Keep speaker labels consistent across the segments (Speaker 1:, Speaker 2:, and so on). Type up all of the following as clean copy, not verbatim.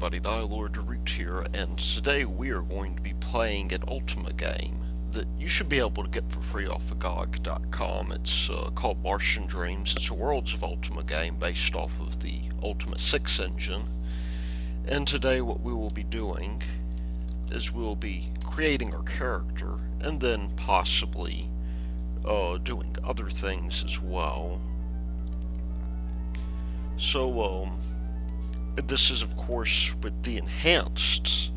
Speaker 1: everybody, the Lord Root here, and today we are going to be playing an Ultima game that you should be able to get for free off of GOG.com. It's called Martian Dreams. It's a Worlds of Ultima game based off of the Ultima 6 engine. And today what we will be doing is we'll be creating our character and then possibly doing other things as well. So, this is, of course, with the enhanced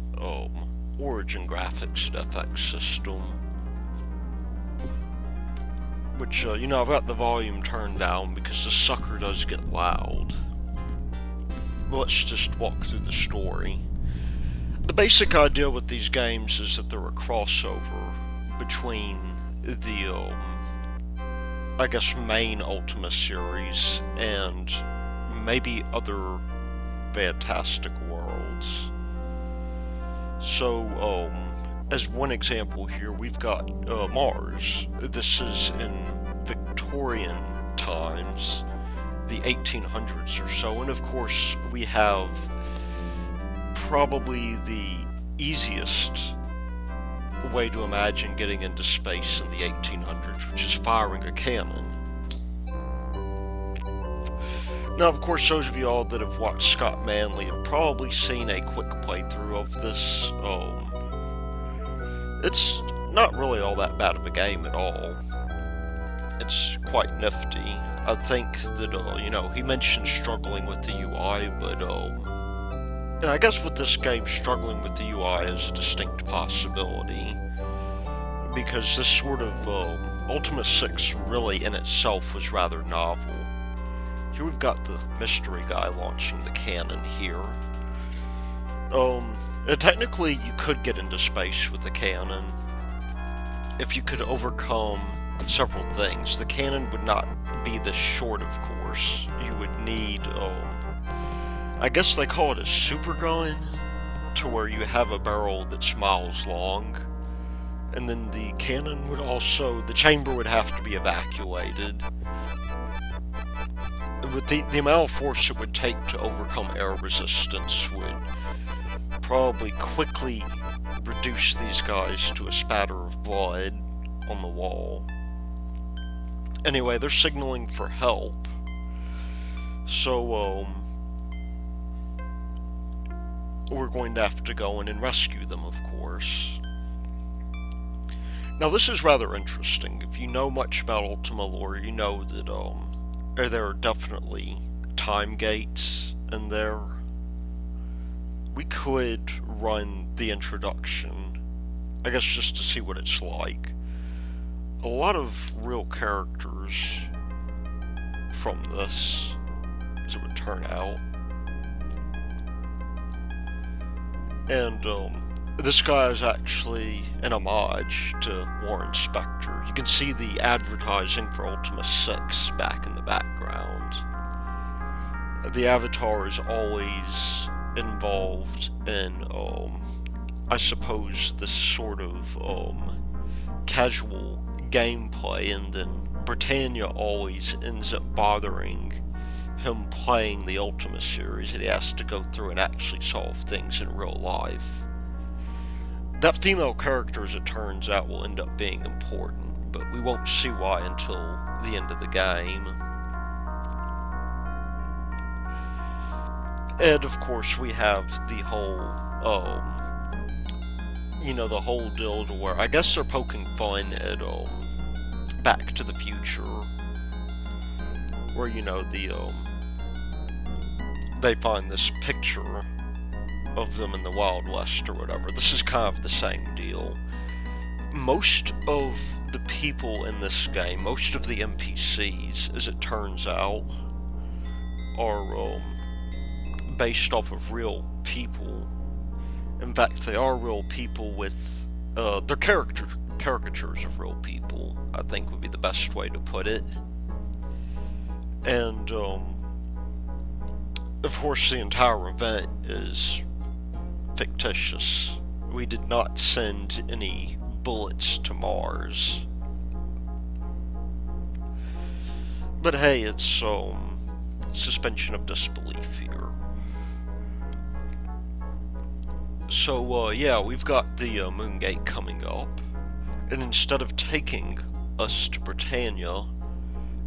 Speaker 1: Origin graphics and FX system. Which, you know, I've got the volume turned down because the sucker does get loud. Well, let's just walk through the story. The basic idea with these games is that they're a crossover between the, I guess, main Ultima series and maybe other fantastic worlds. So, as one example here, we've got Mars. This is in Victorian times, the 1800s or so, and of course we have probably the easiest way to imagine getting into space in the 1800s, which is firing a cannon. Now, of course, those of you all that have watched Scott Manley have probably seen a quick playthrough of this. It's not really all that bad of a game at all. It's quite nifty. I think that, you know, he mentioned struggling with the UI, but, and I guess with this game, struggling with the UI is a distinct possibility, because this sort of, Ultima 6 really in itself was rather novel. Here we've got the mystery guy launching the cannon here. Technically you could get into space with the cannon if you could overcome several things. The cannon would not be this short, of course. You would need, I guess they call it a super gun, to where you have a barrel that's miles long. And then the cannon would also, the chamber would have to be evacuated. With the amount of force it would take to overcome air resistance would probably quickly reduce these guys to a spatter of blood on the wall. Anyway, they're signaling for help. So, we're going to have to go in and rescue them, of course. Now, this is rather interesting. If you know much about Ultima lore, you know that, there are definitely time gates in there. We could run the introduction, I guess, just to see what it's like. A lot of real characters from this, as it would turn out. And, this guy is actually an homage to Johann Spector. You can see the advertising for Ultima 6 back in the background. The avatar is always involved in, I suppose, this sort of, casual gameplay, and then Britannia always ends up bothering him playing the Ultima series, and he has to go through and actually solve things in real life. That female character, as it turns out, will end up being important, but we won't see why until the end of the game. And, of course, we have the whole, you know, the whole deal to where, I guess they're poking fun at, Back to the Future, where, you know, they find this picture of them in the Wild West or whatever. This is kind of the same deal. Most of the people in this game, most of the NPCs, as it turns out, are based off of real people. In fact, they are real people with, they're caricatures of real people, I think would be the best way to put it. And, of course, the entire event is fictitious. We did not send any bullets to Mars. But hey, it's suspension of disbelief here. So, yeah, we've got the moongate coming up, and instead of taking us to Britannia,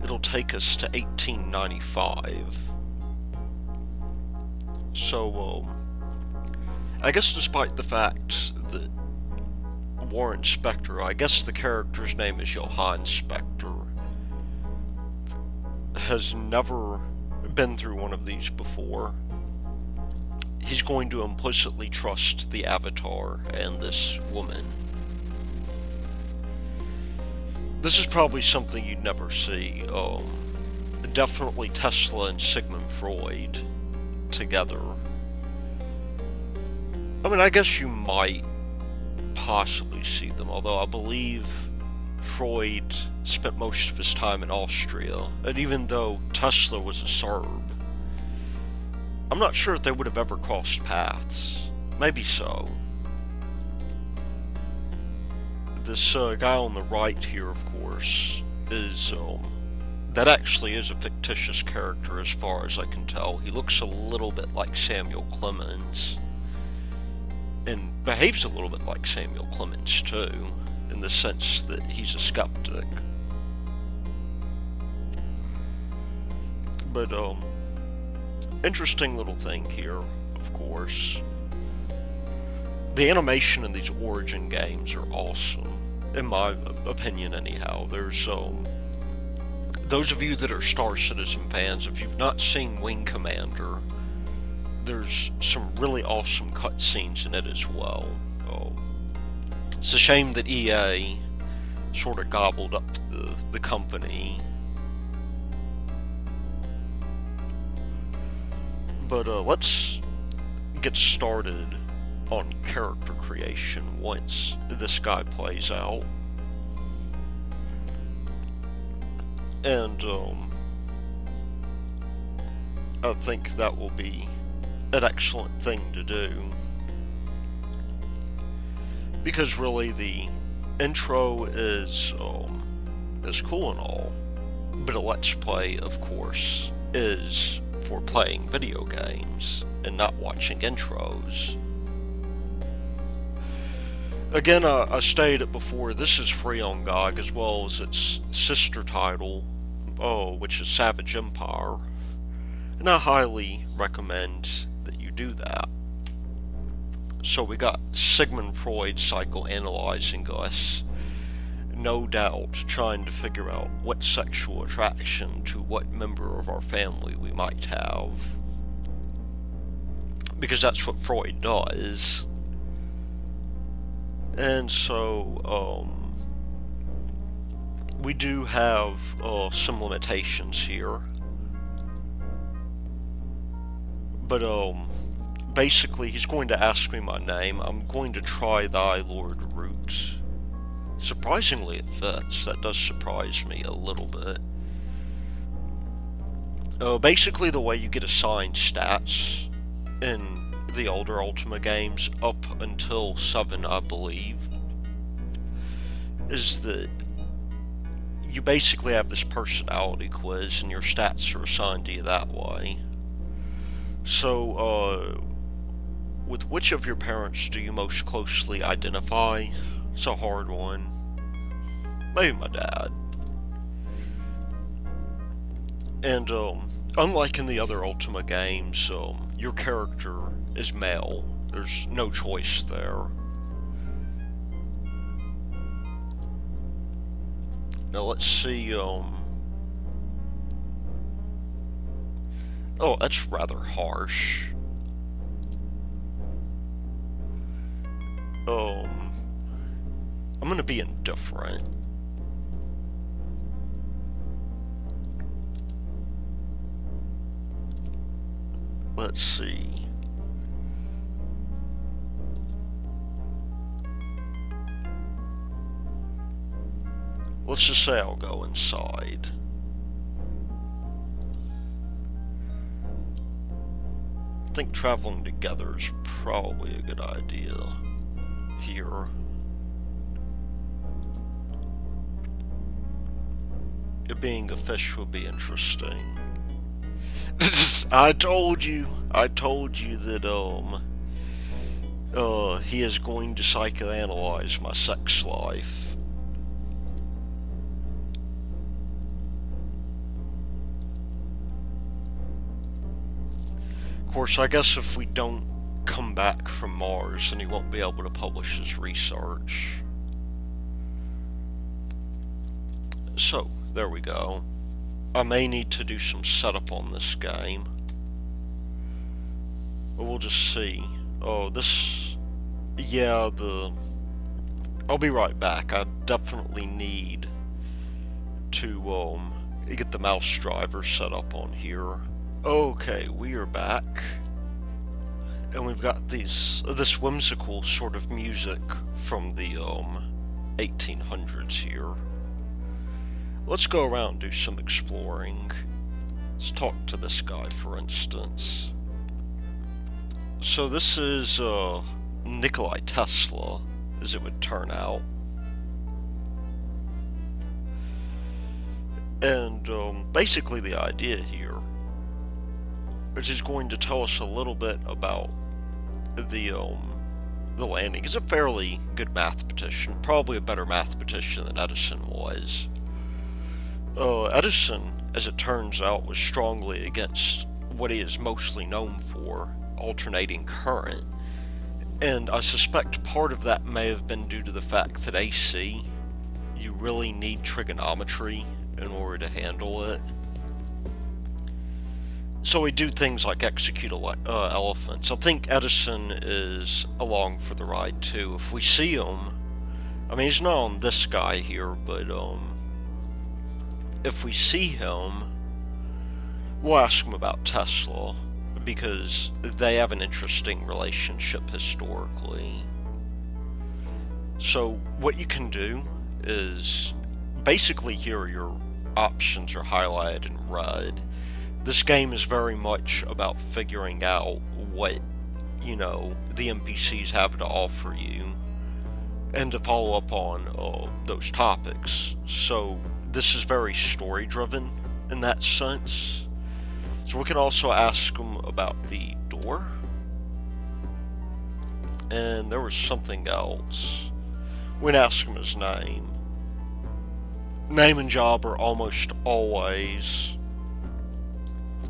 Speaker 1: it'll take us to 1895. So, I guess despite the fact that Warren Spector, I guess the character's name is Johann Spector, has never been through one of these before, he's going to implicitly trust the Avatar and this woman. This is probably something you'd never see. Definitely Tesla and Sigmund Freud together. I mean, I guess you might possibly see them, although I believe Freud spent most of his time in Austria, and even though Tesla was a Serb, I'm not sure if they would have ever crossed paths. Maybe so. This guy on the right here, of course, is, that actually is a fictitious character as far as I can tell. He looks a little bit like Samuel Clemens, and behaves a little bit like Samuel Clemens too, in the sense that he's a skeptic. But, interesting little thing here, of course. The animation in these Origin games are awesome, in my opinion anyhow. There's, those of you that are Star Citizen fans, if you've not seen Wing Commander, there's some really awesome cutscenes in it as well. It's a shame that EA sort of gobbled up the company. But let's get started on character creation once this guy plays out. And I think that will be an excellent thing to do, because really the intro is cool and all, but a Let's Play, of course, is for playing video games and not watching intros. Again, I stated it before, this is free on GOG, as well as its sister title, which is Savage Empire, and I highly recommend that you do that. So we got Sigmund Freud psychoanalyzing us, no doubt trying to figure out what sexual attraction to what member of our family we might have, because that's what Freud does. And so, we do have some limitations here. But, basically, he's going to ask me my name. I'm going to try Thy Lord Root. Surprisingly, it fits. That does surprise me a little bit. Basically, the way you get assigned stats in the older Ultima games, up until 7, I believe, is that you basically have this personality quiz, and your stats are assigned to you that way. So, with which of your parents do you most closely identify? It's a hard one. Maybe my dad. And, unlike in the other Ultima games, your character is male. There's no choice there. Now let's see, oh, that's rather harsh. I'm gonna be indifferent. Let's see. Let's just say I'll go inside. I think traveling together is probably a good idea here. It being a fish would be interesting. I told you that, He is going to psychoanalyze my sex life. Of course, I guess if we don't come back from Mars, then he won't be able to publish his research. So, there we go. I may need to do some setup on this game. But we'll just see. Oh, this... Yeah, I'll be right back. I definitely need to, get the mouse driver set up on here. Okay, we are back. And we've got this whimsical sort of music from the, 1800s here. Let's go around and do some exploring. Let's talk to this guy, for instance. So this is, Nikola Tesla, as it would turn out. And, basically the idea here is he's going to tell us a little bit about the landing. He's a fairly good mathematician, probably a better mathematician than Edison was. Edison, as it turns out, was strongly against what he is mostly known for, alternating current. And I suspect part of that may have been due to the fact that AC, you really need trigonometry in order to handle it. So we do things like execute elephants. I think Edison is along for the ride too. If we see him, I mean, he's not on this guy here, but if we see him, we'll ask him about Tesla, because they have an interesting relationship historically. So what you can do is, basically here your options are highlighted in red. This game is very much about figuring out what, you know, the NPCs have to offer you, and to follow up on those topics. So this is very story-driven in that sense. So we can also ask them about the door. And there was something else. We can ask him his name. Name and job are almost always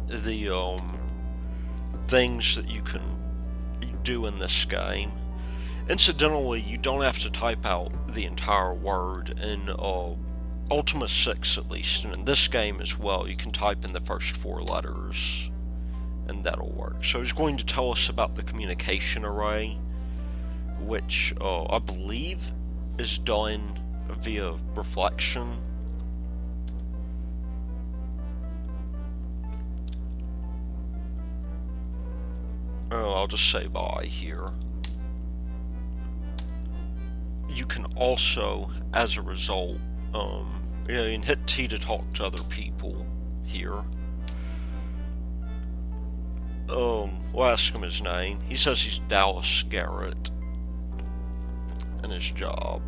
Speaker 1: the things that you can do in this game. Incidentally, you don't have to type out the entire word in Ultima 6 at least, and in this game as well, you can type in the first 4 letters, and that'll work. So he's going to tell us about the communication array, which I believe is done via reflection. Oh, I'll just say bye here. You can also, as a result, you know, you can hit T to talk to other people here. We'll ask him his name. He says he's Dallas Garrett, and his job.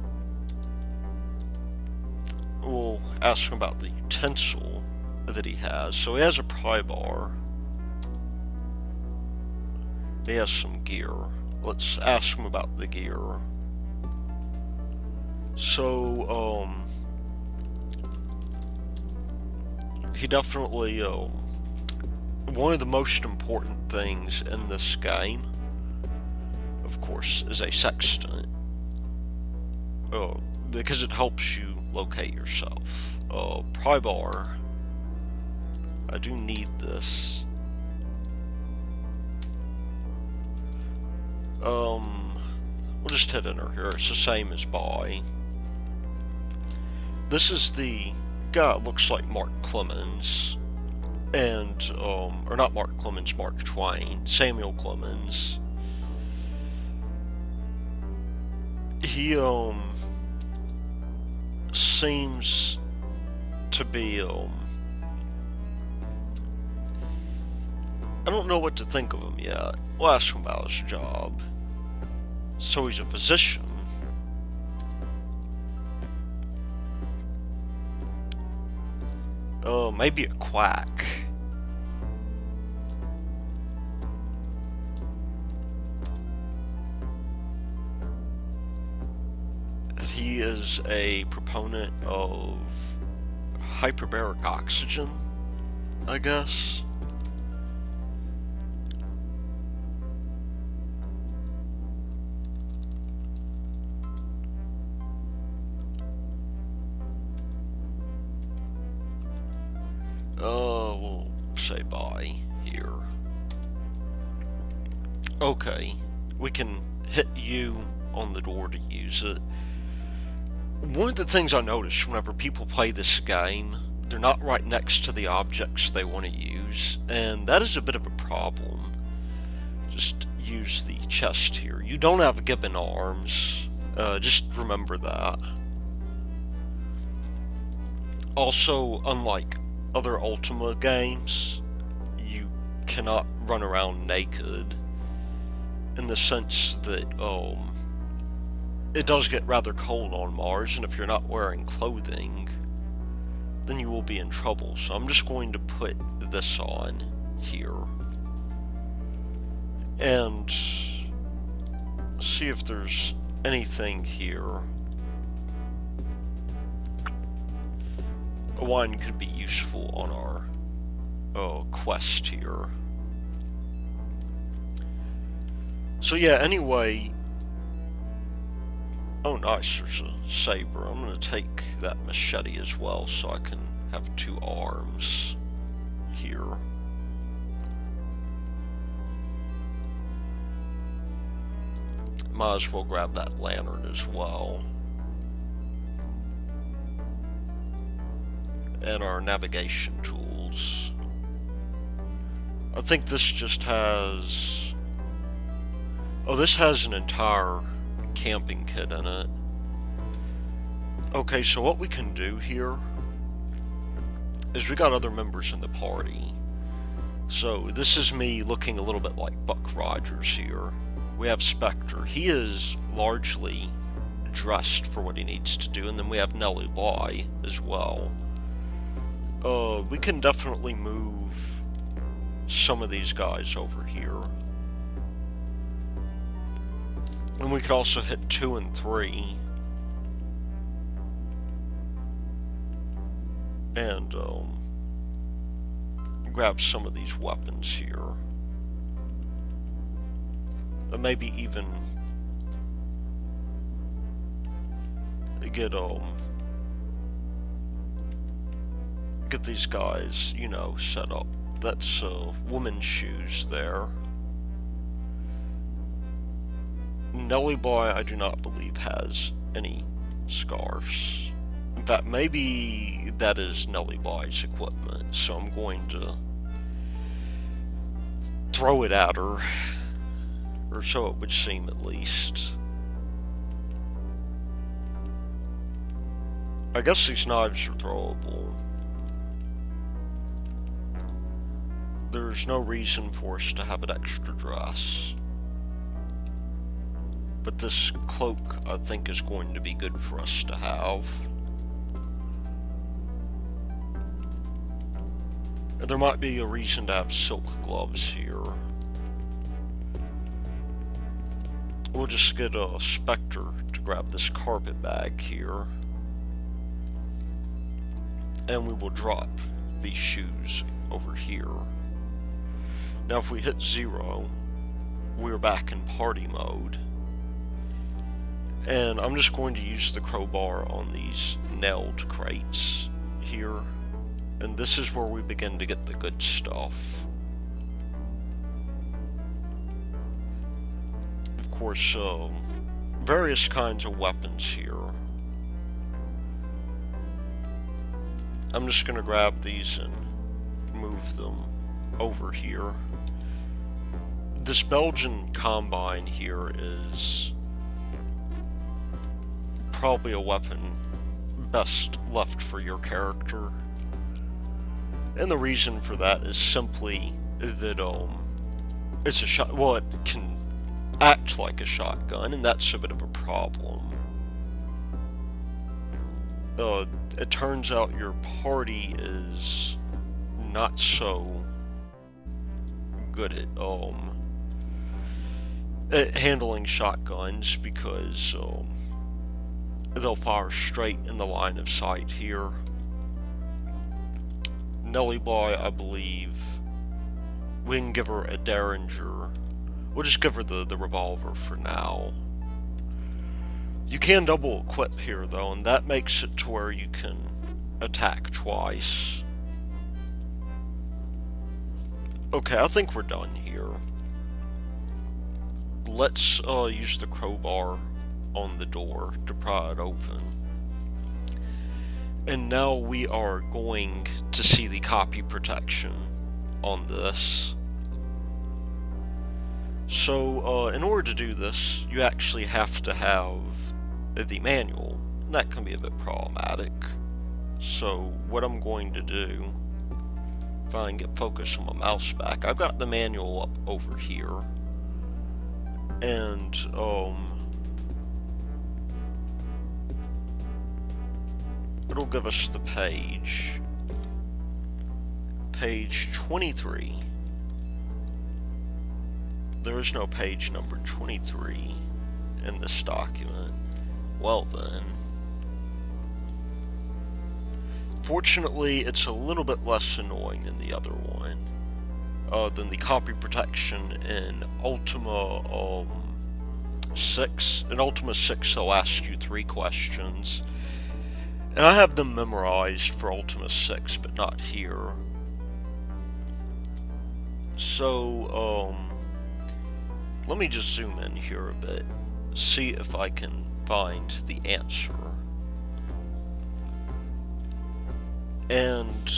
Speaker 1: We'll ask him about the utensil that he has. So he has a pry bar. He has some gear. Let's ask him about the gear. So, he definitely, one of the most important things in this game, of course, is a sextant. Because it helps you locate yourself. Pry bar. I do need this. We'll just hit enter here. It's the same as buy. This is the guy that looks like Mark Clemens, and, or not Mark Clemens, Mark Twain, Samuel Clemens. He, seems to be, I don't know what to think of him yet. We'll ask him about his job. So he's a physician. Maybe a quack. he is a proponent of hyperbaric oxygen, I guess. We'll say bye here. Okay, we can hit U on the door to use it. One of the things I notice whenever people play this game, they're not right next to the objects they want to use, and that is a bit of a problem. Just use the chest here. You don't have gibbon arms, just remember that. Also, unlike other Ultima games, you cannot run around naked, in the sense that it does get rather cold on Mars, and if you're not wearing clothing, then you will be in trouble. So I'm just going to put this on here and see if there's anything here. A wine could be useful on our quest here. So yeah, anyway, oh nice, there's a saber. I'm going to take that machete as well so I can have two arms here. Might as well grab that lantern as well. And our navigation tools. I think this just has... oh, this has an entire camping kit in it. Okay, so what we can do here is we got other members in the party. So this is me looking a little bit like Buck Rogers here. We have Spector. He is largely dressed for what he needs to do, and then we have Nelly Bly as well. We can definitely move some of these guys over here. And we could also hit 2 and 3. And, grab some of these weapons here. And maybe even get these guys, you know, set up. That's, women's shoes there. Nelly Bly, I do not believe, has any scarves. In fact, maybe that is Nelly Bly's equipment, so I'm going to throw it at her. Or so it would seem, at least. I guess these knives are throwable. There's no reason for us to have an extra dress. But this cloak, I think, is going to be good for us to have. There might be a reason to have silk gloves here. We'll just get a Spector to grab this carpet bag here. And we will drop these shoes over here. Now if we hit 0, we're back in party mode. And I'm just going to use the crowbar on these nailed crates here. And this is where we begin to get the good stuff. Of course, various kinds of weapons here. I'm just going to grab these and move them over here. This Belgian Combine here is probably a weapon best left for your character. And the reason for that is simply that it's a shot. Well, it can act like a shotgun, and that's a bit of a problem. It turns out your party is not so good at handling shotguns because they'll fire straight in the line of sight here. Nellie Boy, I believe, we can give her a Derringer. We'll just give her the revolver for now. You can double equip here though, and that makes it to where you can attack twice. Okay, I think we're done here. Let's use the crowbar on the door to pry it open. And now we are going to see the copy protection on this. So, in order to do this, you actually have to have the manual, and that can be a bit problematic. So, what I'm going to do, if I can get focus on my mouse back, I've got the manual up over here, and, it'll give us the page 23. There is no page number 23 in this document. Well then. Fortunately, it's a little bit less annoying than the other one. Than the copy protection in Ultima 6. In Ultima 6, they'll ask you 3 questions. And I have them memorized for Ultima 6, but not here. So, let me just zoom in here a bit, see if I can find the answer. And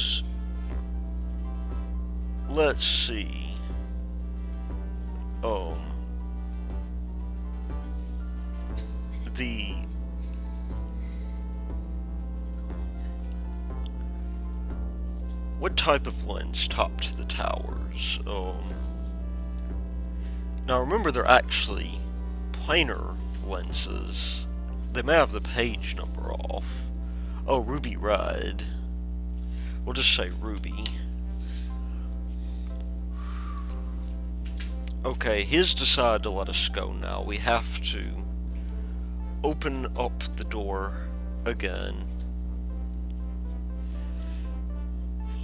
Speaker 1: let's see. What type of lens topped the towers? Now remember, they're actually planar lenses. They may have the page number off. Oh, ruby red. We'll just say ruby. Okay, he's decided to let us go now. We have to open up the door again.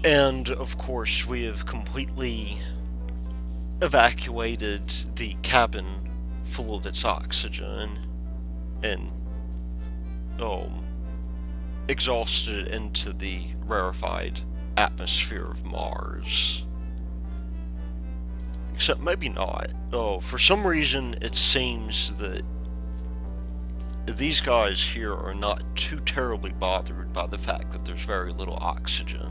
Speaker 1: And, of course, we have completely evacuated the cabin full of its oxygen and exhausted it into the rarefied atmosphere of Mars. Except maybe not. For some reason it seems that these guys here are not too terribly bothered by the fact that there's very little oxygen.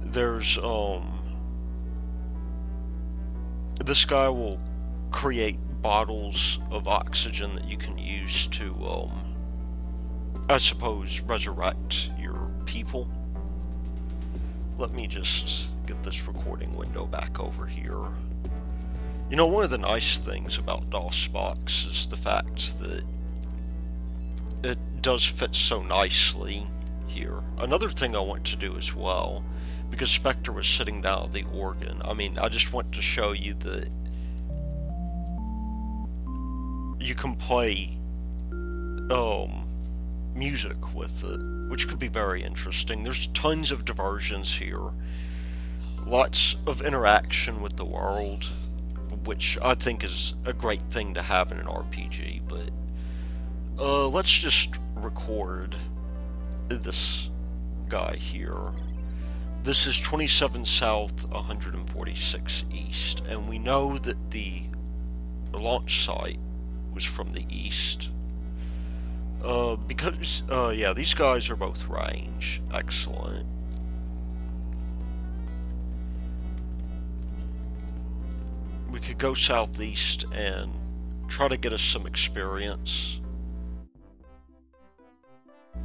Speaker 1: There's, this guy will create bottles of oxygen that you can use to, I suppose, resurrect your people. Let me just get this recording window back over here. You know, one of the nice things about DOSBox is the fact that it does fit so nicely here. Another thing I want to do as well, because Spector was sitting down at the organ, I mean, I just want to show you that you can play music with it, which could be very interesting. There's tons of diversions here, lots of interaction with the world, which I think is a great thing to have in an RPG, but let's just record this guy here. This is 27 South, 146 East, and we know that the launch site was from the east. Because, yeah, these guys are both range. Excellent. We could go southeast and try to get us some experience.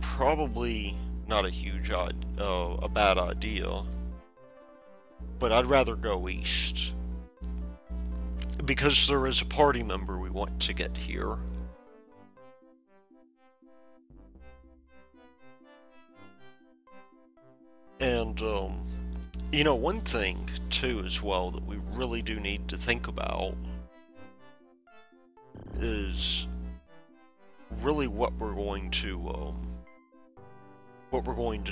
Speaker 1: Probably not a huge, a bad idea, but I'd rather go east, because there is a party member we want to get here. And, you know, one thing, too, as well, that we really do need to think about is really what we're going to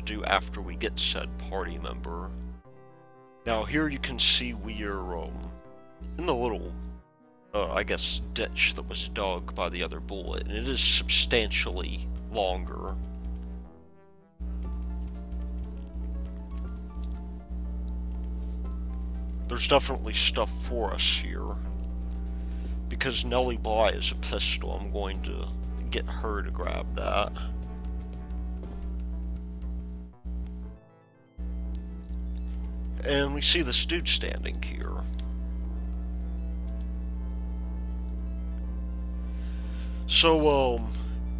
Speaker 1: do after we get said party member. Now here you can see we are in the little, I guess, ditch that was dug by the other bullet, and it is substantially longer. There's definitely stuff for us here. Because Nellie Bly is a pistol, I'm going to get her to grab that. And we see this dude standing here. So,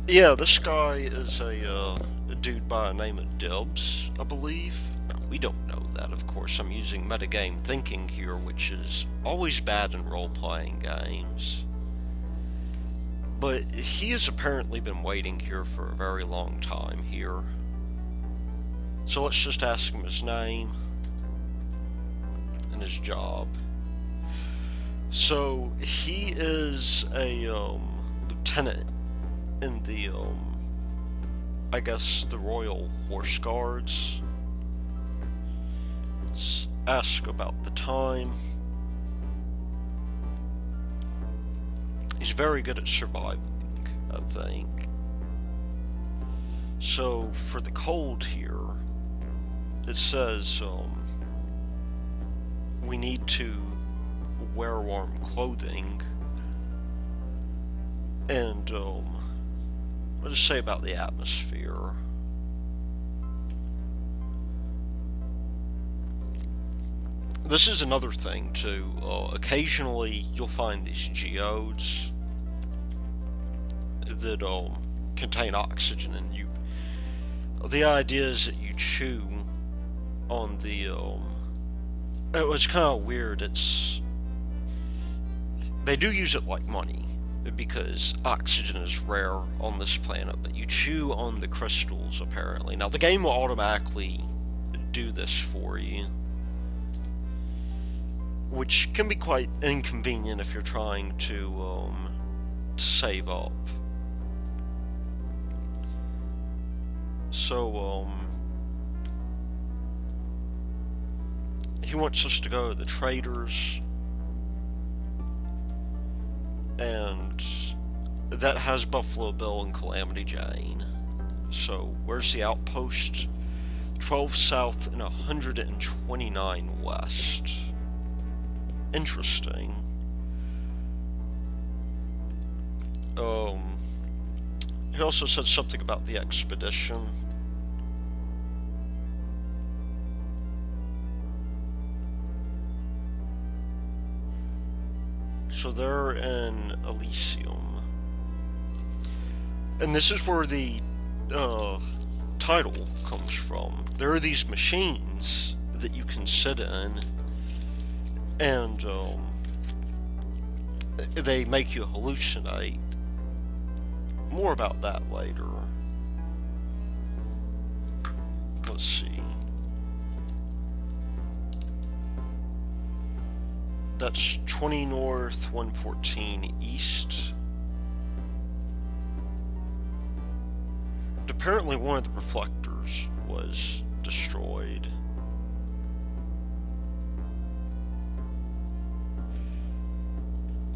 Speaker 1: yeah, this guy is a dude by the name of Dibs, I believe. No, we don't know that, of course. I'm using metagame thinking here, which is always bad in role-playing games. But he has apparently been waiting here for a very long time here. So let's just ask him his name and his job. So he is a lieutenant in the I guess the Royal Horse Guards. Let's ask about the time. He's very good at surviving, I think. So for the cold here, it says we need to wear warm clothing, and what does it say about the atmosphere? This is another thing too. Occasionally you'll find these geodes that contain oxygen, and the idea is that you chew on the it was kind of weird. They do use it like money, because oxygen is rare on this planet, but you chew on the crystals, apparently. Now, the game will automatically do this for you, which can be quite inconvenient if you're trying to save up. So, he wants us to go to the traders, and that has Buffalo Bill and Calamity Jane. So, where's the outpost? 12 south and 129 west. Interesting. He also said something about the expedition. So they're in Elysium. And this is where the title comes from. There are these machines that you can sit in, and they make you hallucinate. More about that later. Let's see. That's 20 north, 114 east. Apparently one of the reflectors was destroyed.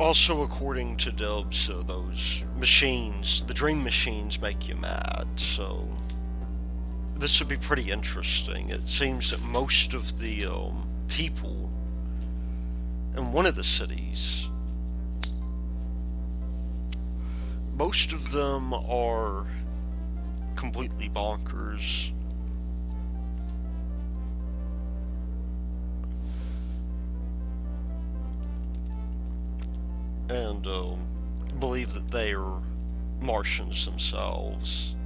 Speaker 1: Also, according to Dubs, those machines, the dream machines, make you mad, so this would be pretty interesting. It seems that most of the people in one of the cities, most of them are completely bonkers. And believe that they are Martians themselves.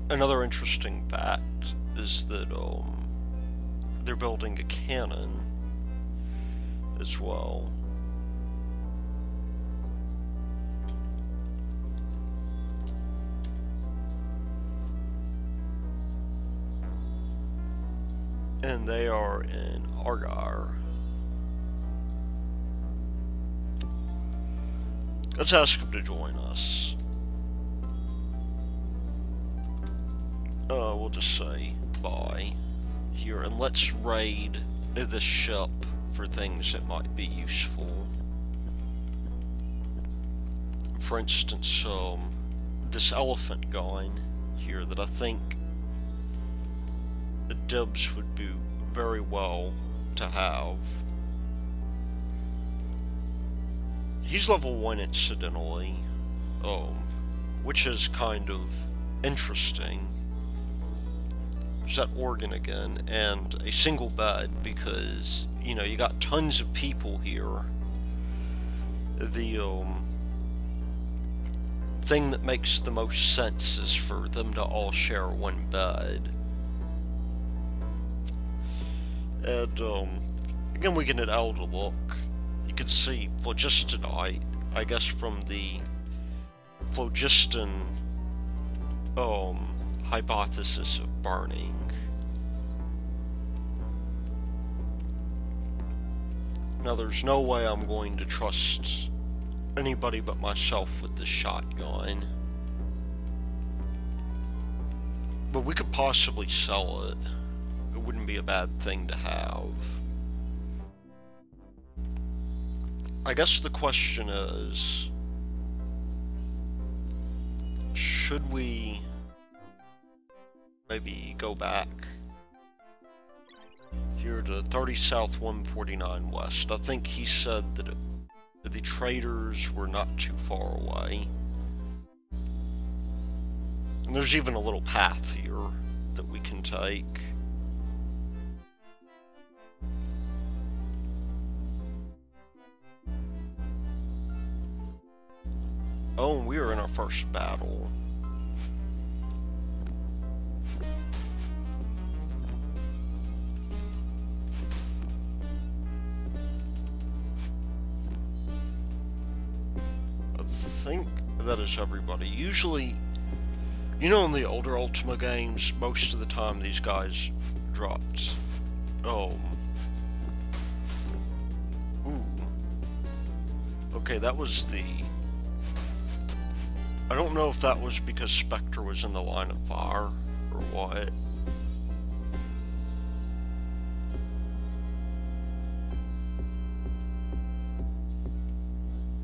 Speaker 1: Another interesting fact is that they're building a cannon as well. And they are in Argyre. Let's ask him to join us. We'll just say bye here, and let's raid the ship for things that might be useful. For instance, this elephant gun here that I think the dibs would do very well to have. He's level 1 incidentally, which is kind of interesting. There's that organ again, and a single bed, because, you know, you got tons of people here. The, thing that makes the most sense is for them to all share one bed. And, again, we get an elder look. You can see phlogistonite, I guess from the phlogiston, hypothesis of burning. Now, there's no way I'm going to trust anybody but myself with this shotgun. But we could possibly sell it. It wouldn't be a bad thing to have. I guess the question is, should we maybe go back here to 30 South 149 West? I think he said that the traders were not too far away. And there's even a little path here that we can take. Oh, and we are in our first battle. I think that is everybody. Usually, you know, in the older Ultima games, most of the time these guys dropped. Ooh. Okay, that was the... I don't know if that was because Spector was in the line of fire, or what.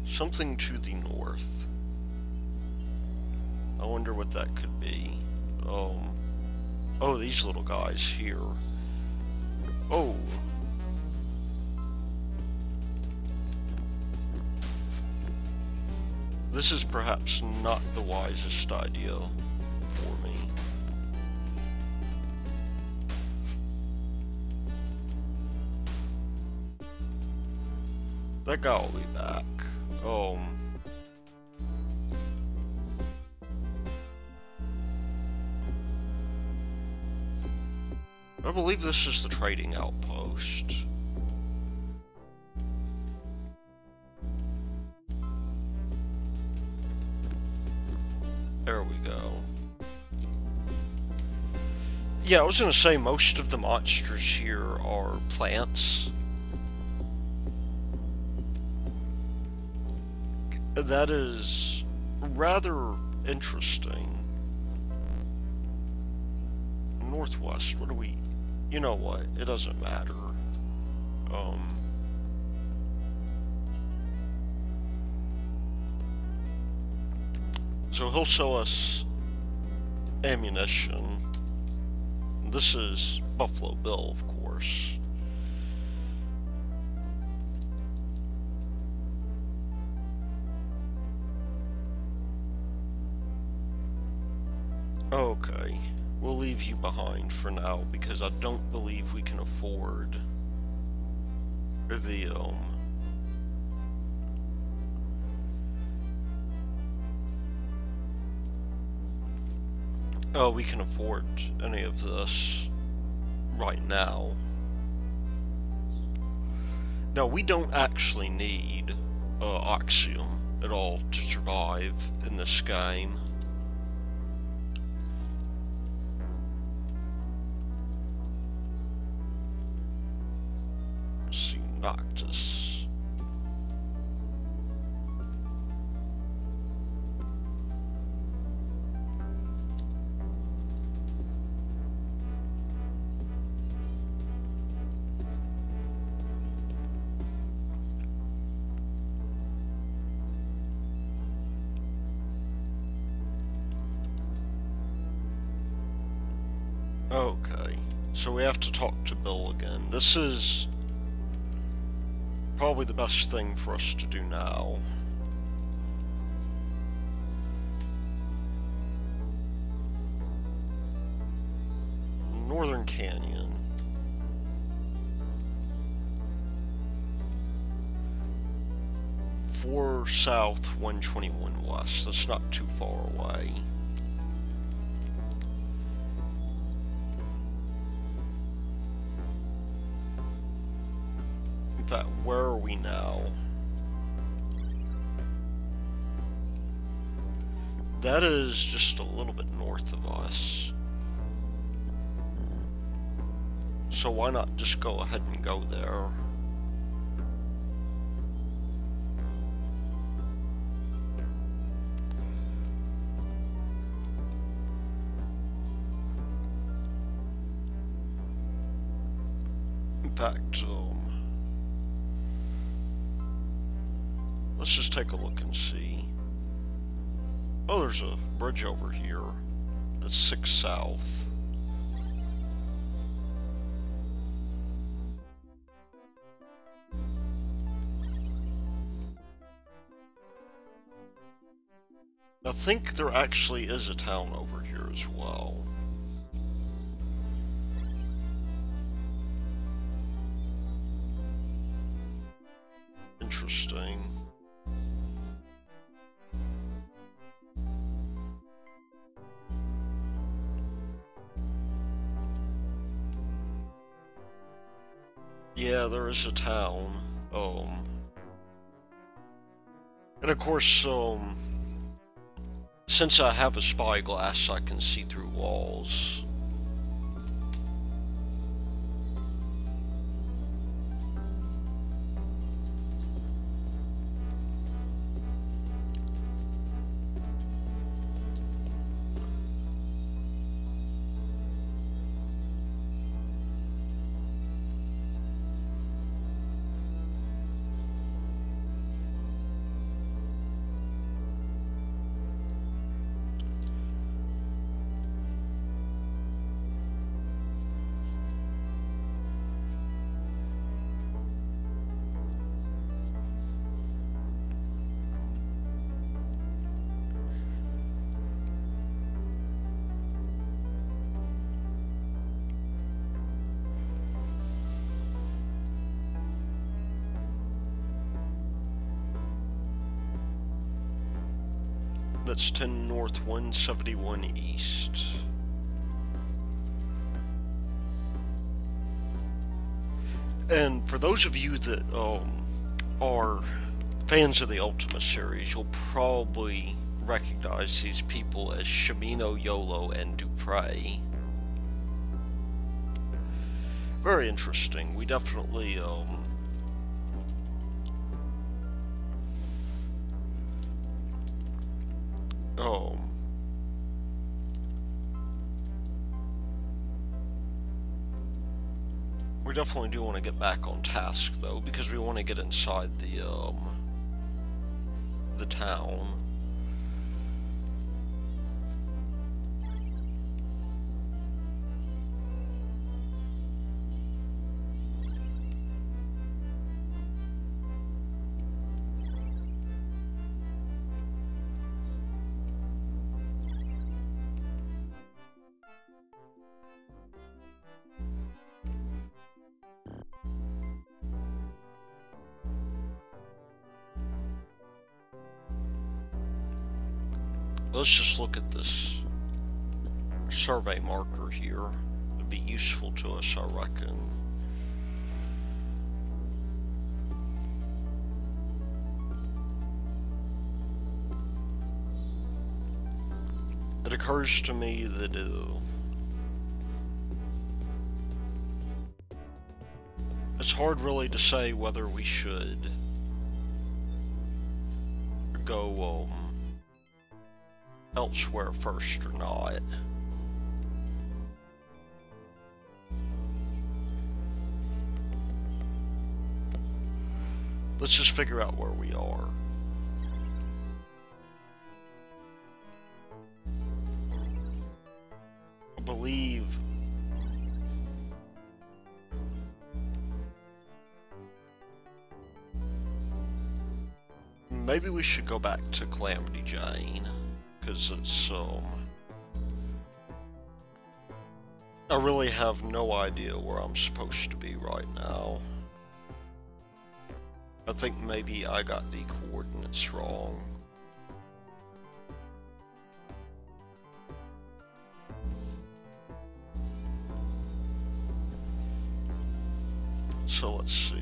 Speaker 1: Something to the north. I wonder what that could be. Oh, these little guys here. Oh. This is perhaps not the wisest idea for me. That guy will be back. I believe this is the trading outpost. There we go. Yeah, I was gonna say most of the monsters here are plants. That is rather interesting. Northwest, what do we... You know what, it doesn't matter. So he'll show us ammunition. This is Buffalo Bill, of course. Okay, we'll leave you behind for now because I don't believe we can afford the, oh, we can afford any of this right now. Now, we don't actually need Oxium at all to survive in this game. Let's see, Noctis. Okay, so we have to talk to Bill again. This is probably the best thing for us to do now. Northern Canyon. 4 south, 121 west. That's not too far away. In fact, where are we now? That is just a little bit north of us. So why not just go ahead and go there? In fact, let's just take a look and see. Oh, there's a bridge over here. That's 6 south. I think there actually is a town over here as well. Interesting. Yeah, there is a town. And of course, since I have a spyglass, I can see through walls. That's 10 north, 171 east. And for those of you that are fans of the Ultima series, you'll probably recognize these people as Shimino, Yolo, and Dupre. Very interesting. We definitely we definitely do want to get back on task, though, because we want to get inside the town. Let's just look at this survey marker here. It'd be useful to us, I reckon. It occurs to me that it's hard really to say whether we should go elsewhere first or not. Let's just figure out where we are. I believe maybe we should go back to Calamity Jane, because it's, I really have no idea where I'm supposed to be right now. I think maybe I got the coordinates wrong. So let's see.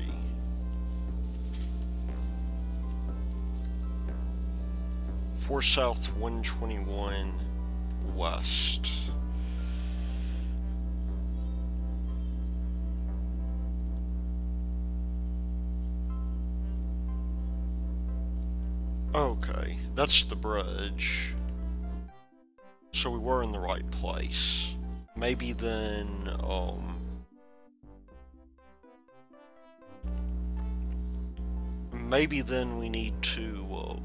Speaker 1: Four south, 121 west. Okay, that's the bridge. So we were in the right place. Maybe then, maybe then we need to,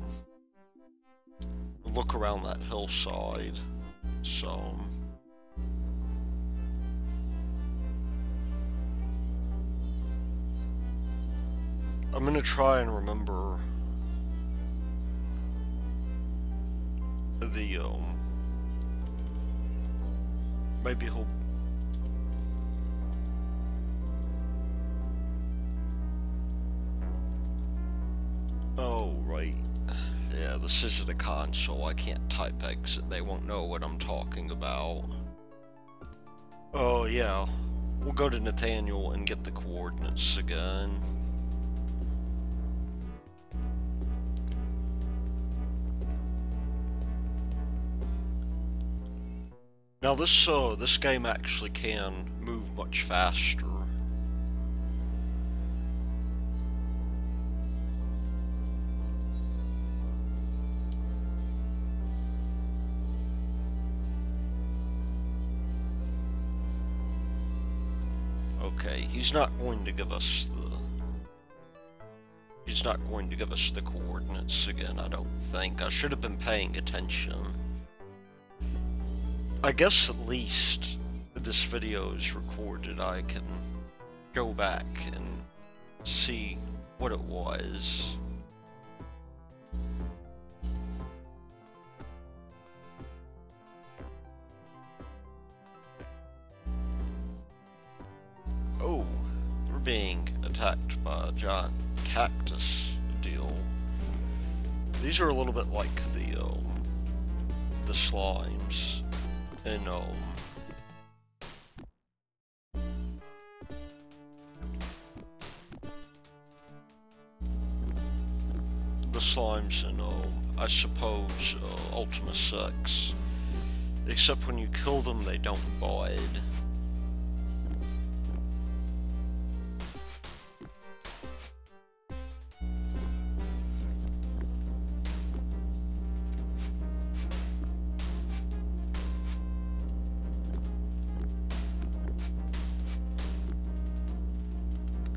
Speaker 1: look around that hillside some. I'm gonna try and remember the, maybe he'll... Oh, right. Yeah, this isn't a console. I can't type exit. They won't know what I'm talking about. Oh, yeah. We'll go to Nathaniel and get the coordinates again. Now this game actually can move much faster. Okay, he's not going to give us the coordinates again, I don't think. I should have been paying attention. I guess at least this video is recorded. I can go back and see what it was. Oh, we're being attacked by a giant cactus deal. These are a little bit like the slimes. And, the slimes in, I suppose, Ultima 6. Except when you kill them, they don't bite.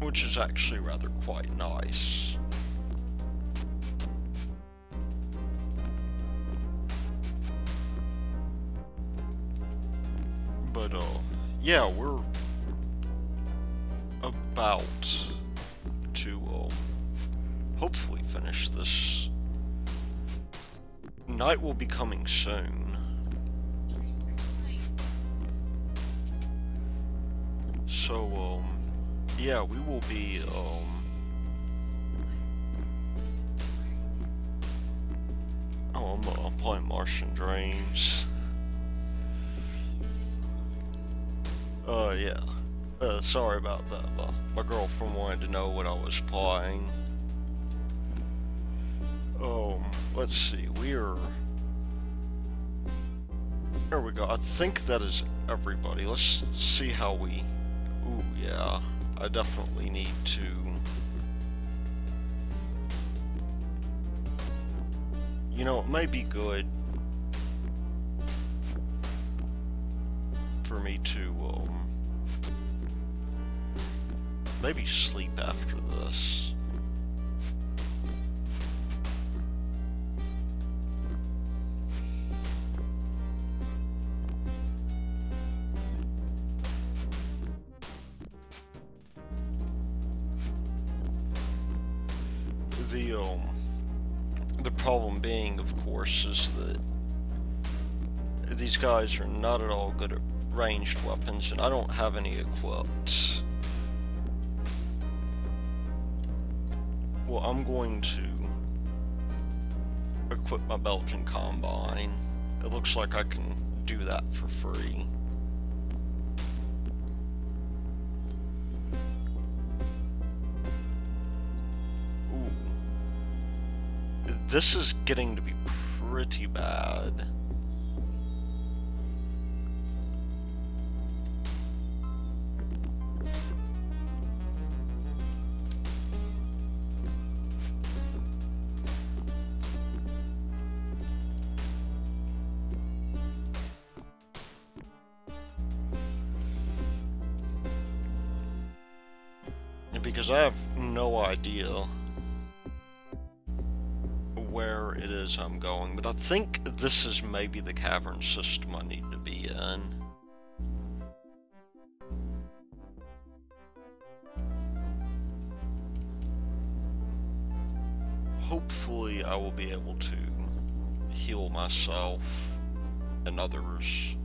Speaker 1: Which is actually rather quite nice. But, yeah, we're about to, hopefully finish this. Night will be coming soon. So, yeah, we will be, oh, I'm playing Martian Dreams. Yeah. Sorry about that, but my girlfriend wanted to know what I was playing. Let's see, there we go. I think that is everybody. Let's see how we, ooh, yeah. I definitely need to you know, it might be good for me to maybe sleep after this. The problem being, of course, is that these guys are not at all good at ranged weapons, and I don't have any equipped. Well, I'm going to equip my Belgian Combine. It looks like I can do that for free. Ooh. This is getting to be pretty bad. Because I have no idea where it is I'm going, but I think this is maybe the cavern system I need to be in. Hopefully I will be able to heal myself and others.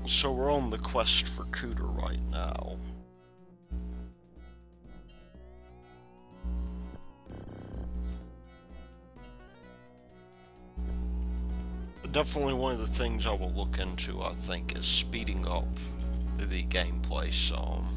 Speaker 1: So we're on the quest for Cooter right now. Definitely one of the things I will look into, I think, is speeding up the gameplay some.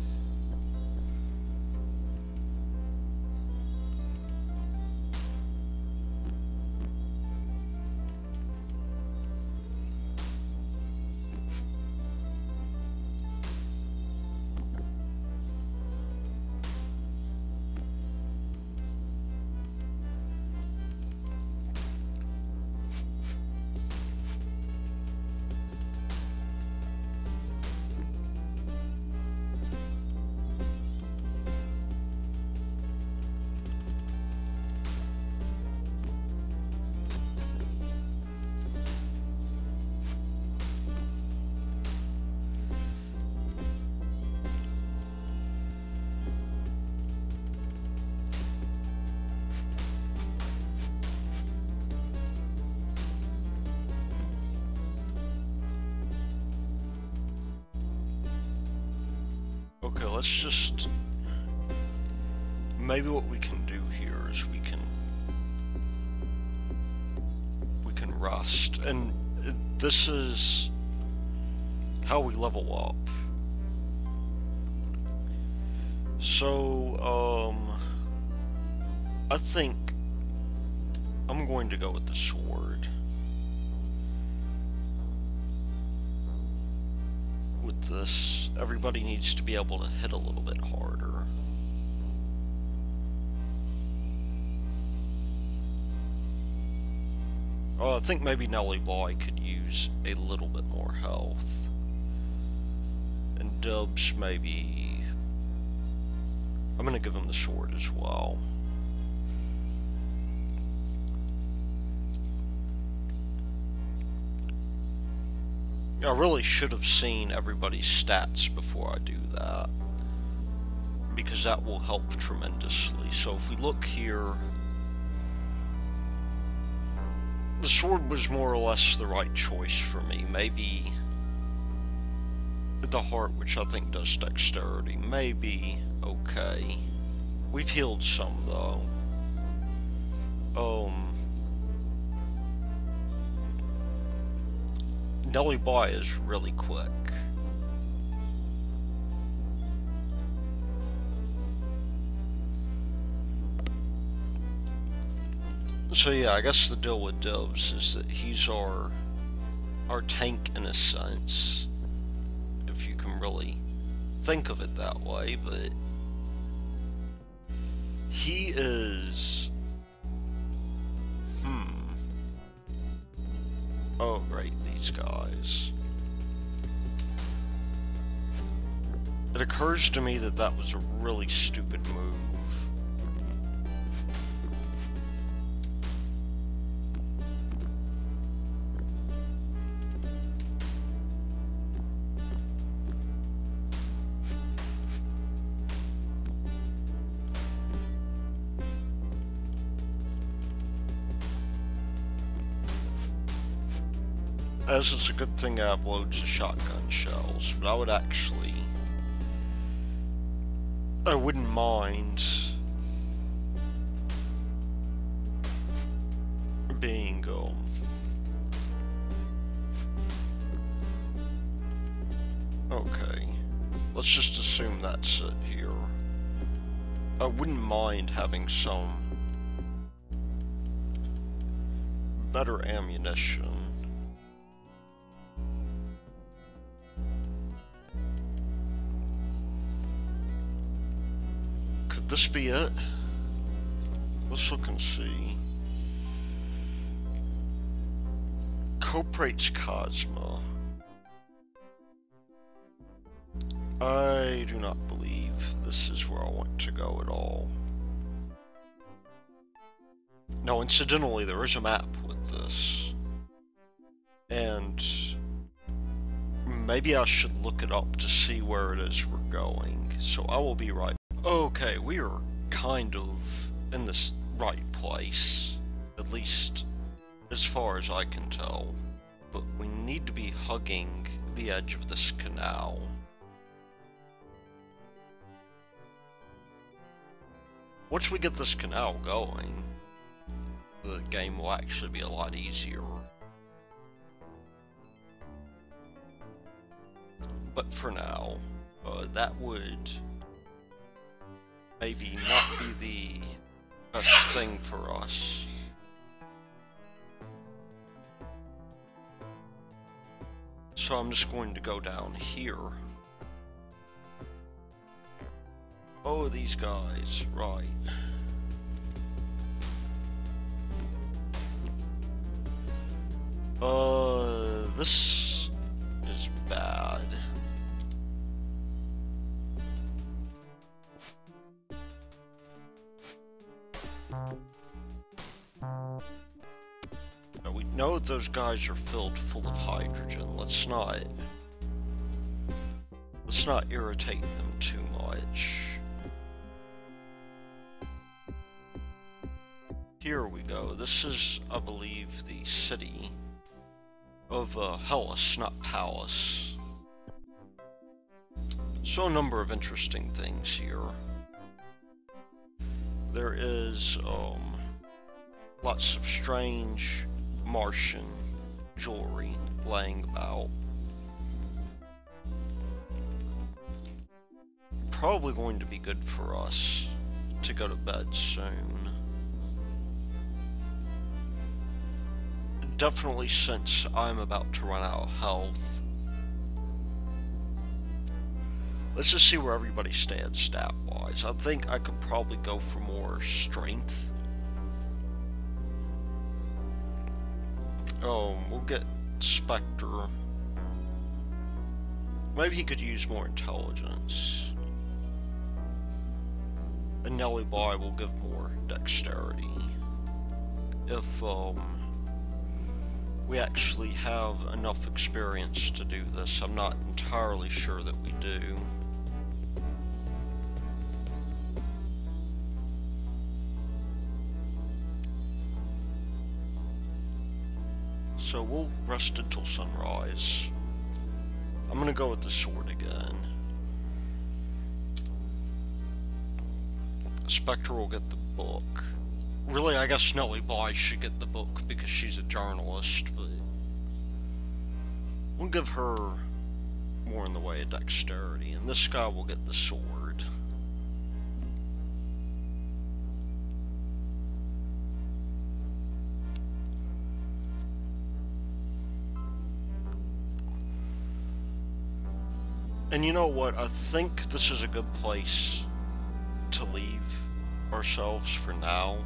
Speaker 1: Okay, let's just... Maybe what we can do here is we can rust, and this is how we level up. So, I think I'm going to go with the sword. With this, everybody needs to be able to hit a little bit harder. I think maybe Nelly Boy could use a little bit more health. And Dubs, maybe... I'm gonna give him the sword as well. I really should have seen everybody's stats before I do that, because that will help tremendously. So if we look here, the sword was more or less the right choice for me. Maybe the heart, which I think does dexterity, maybe okay. We've healed some though. Nelly Boy is really quick. So yeah, I guess the deal with Dubs is that he's our tank in a sense, if you can really think of it that way, but he is... Oh, great, these guys. It occurs to me that that was a really stupid move. As it's a good thing I have loads of shotgun shells, but I wouldn't mind being, okay, let's just assume that's it here. I wouldn't mind having some better ammunition. Could this be it? Let's look and see. Coprates Cosma. I do not believe this is where I want to go at all. No, incidentally, there is a map with this. And maybe I should look it up to see where it is we're going. So I will be right. Okay, we are kind of in this right place. At least as far as I can tell. But we need to be hugging the edge of this canal. Once we get this canal going, the game will actually be a lot easier. But for now, that would maybe not be the best thing for us. So I'm just going to go down here. Oh, these guys, right. This is bad. Now we know that those guys are filled full of hydrogen. Let's not irritate them too much. Here we go. This is, I believe, the city of Hellas, not Palace. So a number of interesting things here. There is lots of strange Martian jewelry laying about. Probably going to be good for us to go to bed soon. Definitely, since I'm about to run out of health. Let's just see where everybody stands stat-wise. I think I could probably go for more strength. We'll get Spector. Maybe he could use more intelligence. And Nelly Boy will give more dexterity. If, we actually have enough experience to do this. I'm not entirely sure that we do. So we'll rest until sunrise. I'm gonna go with the sword again. Spector will get the book. Really, I guess Nelly Bly should get the book because she's a journalist, but we'll give her more in the way of dexterity, and this guy will get the sword. And you know what? I think this is a good place to leave ourselves for now.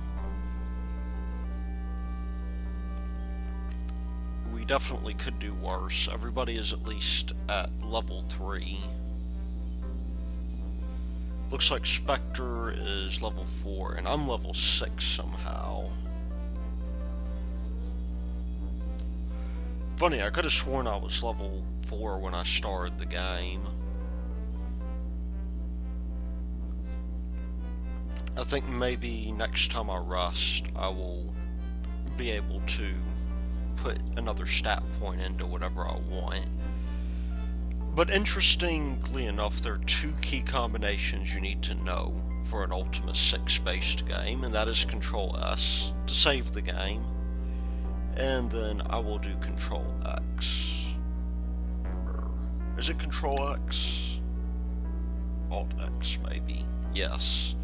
Speaker 1: We definitely could do worse. Everybody is at least at level 3. Looks like Spector is level 4, and I'm level 6 somehow. Funny, I could have sworn I was level 4 when I started the game. I think maybe next time I rest, I will be able to put put another stat point into whatever I want. But interestingly enough, there are two key combinations you need to know for an Ultima 6-based game, and that is Control S to save the game, and then I will do Control X. Is it Control X? Alt X, maybe. Yes.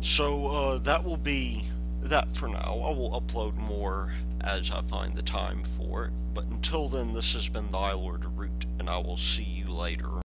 Speaker 1: So, that will be that for now. I will upload more as I find the time for it, but until then, this has been the iLord Root, and I will see you later.